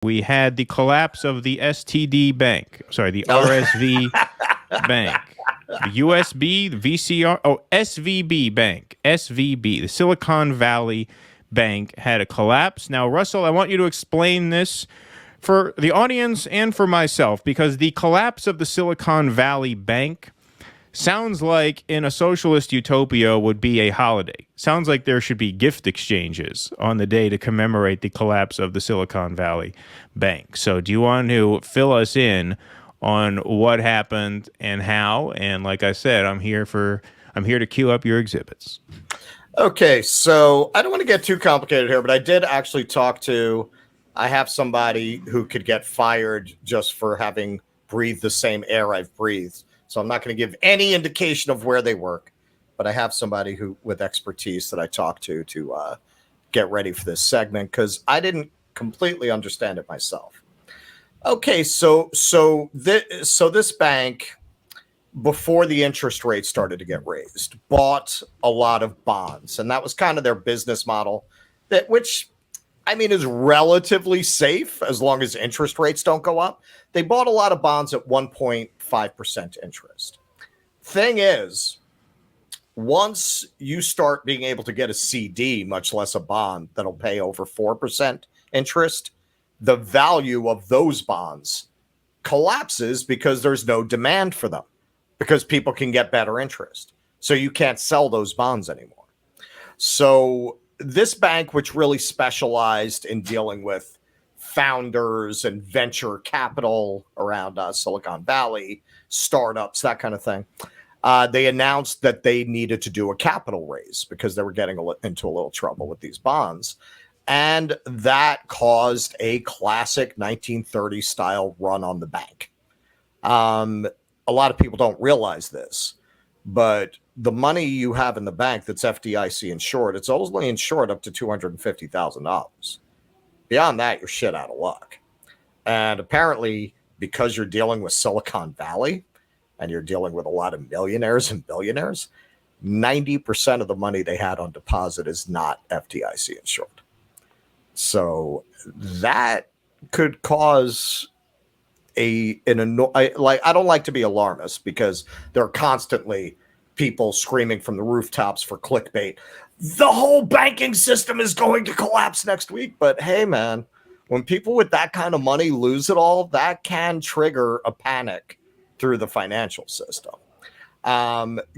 We had the collapse of the STD bank. Sorry, the RSV bank. The USB, the VCR, SVB bank. SVB, the Silicon Valley Bank, had a collapse. Now, Russell, I want you to explain this for the audience and for myself, because the collapse of the Silicon Valley Bank sounds like in a socialist utopia would be a holiday. Sounds like there should be gift exchanges on the day to commemorate the collapse of the Silicon Valley Bank. So do you want to fill us in on what happened and how? And like I said, I'm here to queue up your exhibits. Okay, so I don't want to get too complicated here, but I did actually I have somebody who could get fired just for having breathed the same air I've breathed. So I'm not going to give any indication of where they work, but I have somebody with expertise that I talked to get ready for this segment because I didn't completely understand it myself. Okay, so this bank, before the interest rate started to get raised, bought a lot of bonds, and that was kind of their business model, which is relatively safe as long as interest rates don't go up. They bought a lot of bonds at 1.5% interest. Thing is, once you start being able to get a CD, much less a bond, that'll pay over 4% interest, the value of those bonds collapses because there's no demand for them, because people can get better interest. So you can't sell those bonds anymore. So this bank, which really specialized in dealing with founders and venture capital around Silicon Valley, startups, that kind of thing, they announced that they needed to do a capital raise because they were getting into a little trouble with these bonds. And that caused a classic 1930s style run on the bank. A lot of people don't realize this, but the money you have in the bank that's FDIC insured, it's only insured up to $250,000. Beyond that, you're shit out of luck. And apparently, because you're dealing with Silicon Valley and you're dealing with a lot of millionaires and billionaires, 90% of the money they had on deposit is not FDIC insured. So that could cause I don't like to be alarmist because there are constantly people screaming from the rooftops for clickbait. The whole banking system is going to collapse next week. But hey, man, when people with that kind of money lose it all, that can trigger a panic through the financial system.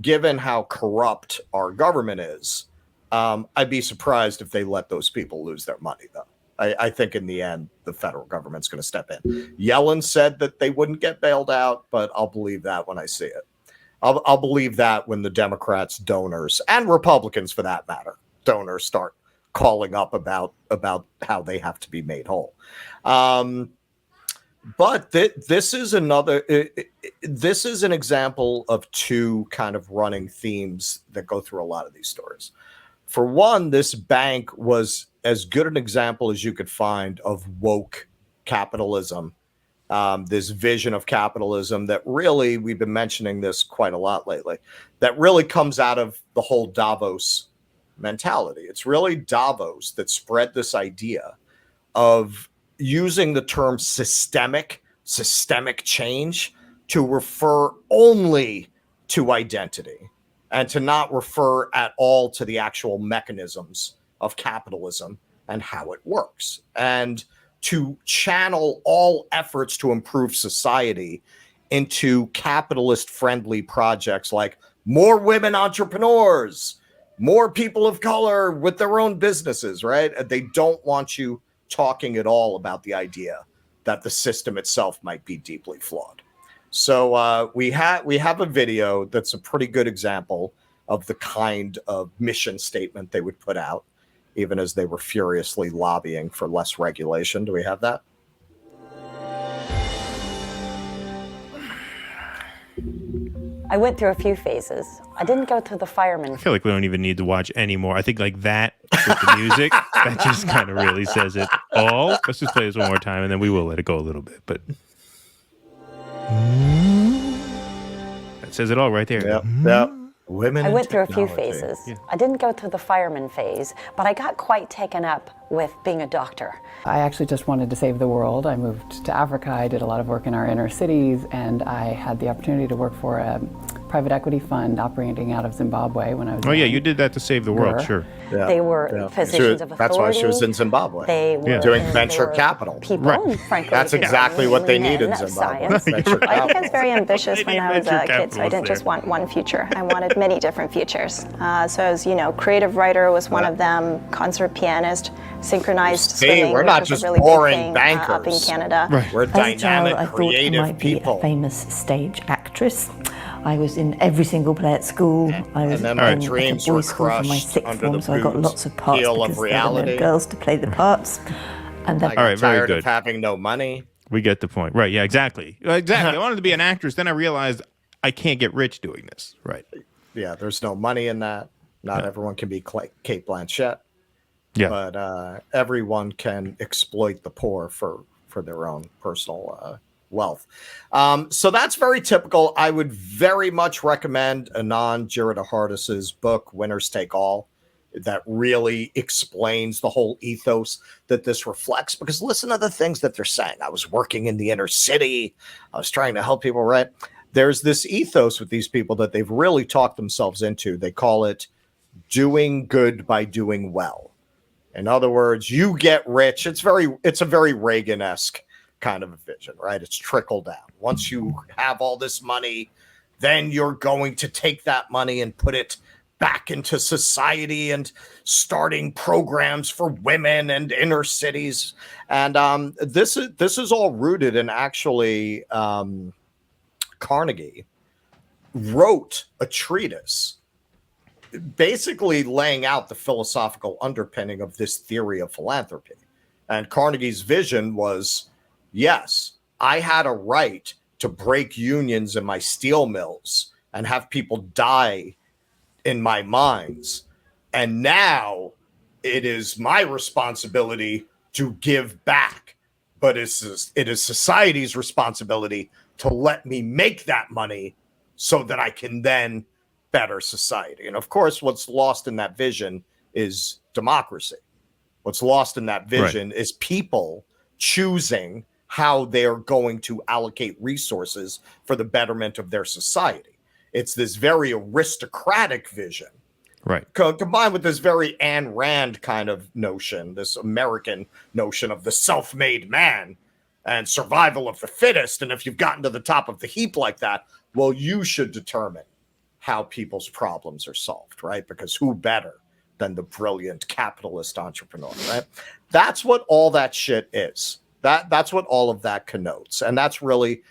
Given how corrupt our government is, I'd be surprised if they let those people lose their money, though. I think in the end, the federal government's going to step in. Yellen said that they wouldn't get bailed out, but I'll believe that when I see it. I'll believe that when the Democrats' donors, and Republicans for that matter, donors start calling up about how they have to be made whole. But this is this is an example of two kind of running themes that go through a lot of these stories. For one, this bank was as good an example as you could find of woke capitalism, this vision of capitalism that really, we've been mentioning this quite a lot lately, that really comes out of the whole Davos mentality. It's really Davos that spread this idea of using the term systemic change to refer only to identity and to not refer at all to the actual mechanisms of capitalism and how it works, and to channel all efforts to improve society into capitalist-friendly projects like more women entrepreneurs, more people of color with their own businesses, right? They don't want you talking at all about the idea that the system itself might be deeply flawed. So we have a video that's a pretty good example of the kind of mission statement they would put out, even as they were furiously lobbying for less regulation. Do we have that? I went through a few phases. I didn't go through the fireman. I feel like we don't even need to watch anymore. I think like that with the music, that just kind of really says it all. Let's just play this one more time and then we will let it go a little bit. But that says it all right there. Yeah. Women. I in went through a few technology. phases. Yeah. I didn't go through the fireman phase, but I got quite taken up with being a doctor. I actually just wanted to save the world. I moved to Africa. I did a lot of work in our inner cities, and I had the opportunity to work for a private equity fund operating out of Zimbabwe when I was Oh yeah, young. you did that to save the world. Sure. Sure. Yeah, They were yeah. positions of authority. That's why she was in Zimbabwe. They were Doing they venture were capital. People, Right. and frankly, That's exactly what they need in men of Zimbabwe. science. Venture I think I was capital. very ambitious when I was a Venture kid, so I capitalists didn't just there. want one future. I wanted many different futures. So I was, creative writer was one of them, concert pianist, synchronized See, swimming, we're which not was just a really boring big thing up in bankers. Canada. Right. We're As a child, dynamic, I thought I creative might be people. a famous stage actress. I was in every single play at school. I was And then my in dreams a were boys' school for my crushed sixth under form, the so I got boot lots of parts heel of because there were reality. no girls to play the parts. And then I got All right, very tired good. of having no money. We get the point. Right. Yeah, exactly. Exactly. I wanted to be an actress. Then I realized I can't get rich doing this. Right. Yeah, there's no money in that. Not everyone can be Kate Blanchett, Yeah. but everyone can exploit the poor for their own personal wealth. So that's very typical. I would very much recommend Anand Giridharadas' book, Winners Take All, that really explains the whole ethos that this reflects. Because listen to the things that they're saying. I was working in the inner city. I was trying to help people, right? There's this ethos with these people that they've really talked themselves into. They call it doing good by doing well. In other words, you get rich. It's a very Reagan-esque kind of a vision, right? It's trickle down. Once you have all this money, then you're going to take that money and put it back into society and starting programs for women and inner cities. And this is all rooted in actually Carnegie wrote a treatise basically laying out the philosophical underpinning of this theory of philanthropy. And Carnegie's vision was, yes, I had a right to break unions in my steel mills and have people die in my mines. And now it is my responsibility to give back. But it is society's responsibility to let me make that money so that I can then better society. And of course, what's lost in that vision is democracy. What's lost in that vision is people choosing how they're going to allocate resources for the betterment of their society. It's this very aristocratic vision, Right. combined with this very Ayn Rand kind of notion, this American notion of the self-made man and survival of the fittest. And if you've gotten to the top of the heap like that, well, you should determine how people's problems are solved, right? Because who better than the brilliant capitalist entrepreneur, right? That's what all that shit is. That's what all of that connotes. And that's really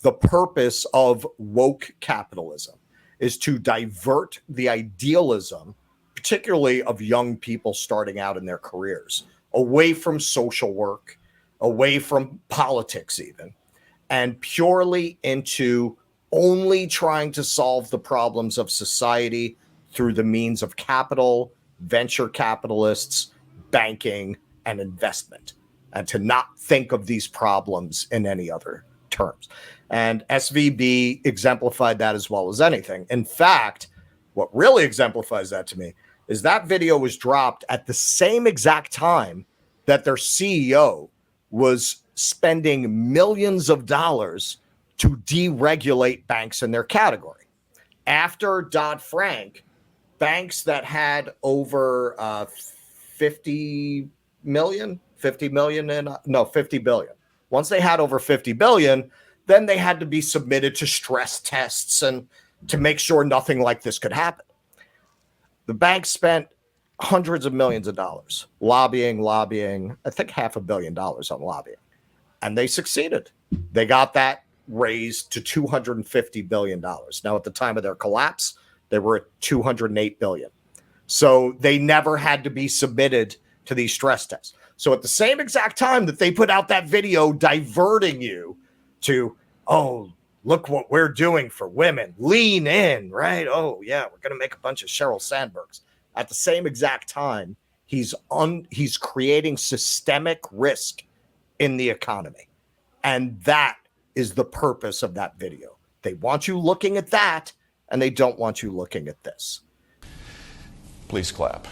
the purpose of woke capitalism, is to divert the idealism, particularly of young people starting out in their careers, away from social work, away from politics even, and purely into only trying to solve the problems of society through the means of capital, venture capitalists, banking, and investment, and to not think of these problems in any other terms. And SVB exemplified that as well as anything. In fact, what really exemplifies that to me is that video was dropped at the same exact time that their CEO was spending millions of dollars to deregulate banks in their category. After Dodd-Frank, banks that had over 50 billion. Once they had over 50 billion, then they had to be submitted to stress tests and to make sure nothing like this could happen. The bank spent hundreds of millions of dollars lobbying, I think $500 million on lobbying. And they succeeded. They got that raised to $250 billion. Now, at the time of their collapse, they were at $208 billion. So they never had to be submitted to these stress tests. So at the same exact time that they put out that video diverting you to, oh, look what we're doing for women, lean in, right? Oh, yeah, we're going to make a bunch of Sheryl Sandbergs. At the same exact time, he's creating systemic risk in the economy. And that is the purpose of that video. They want you looking at that and they don't want you looking at this. Please clap.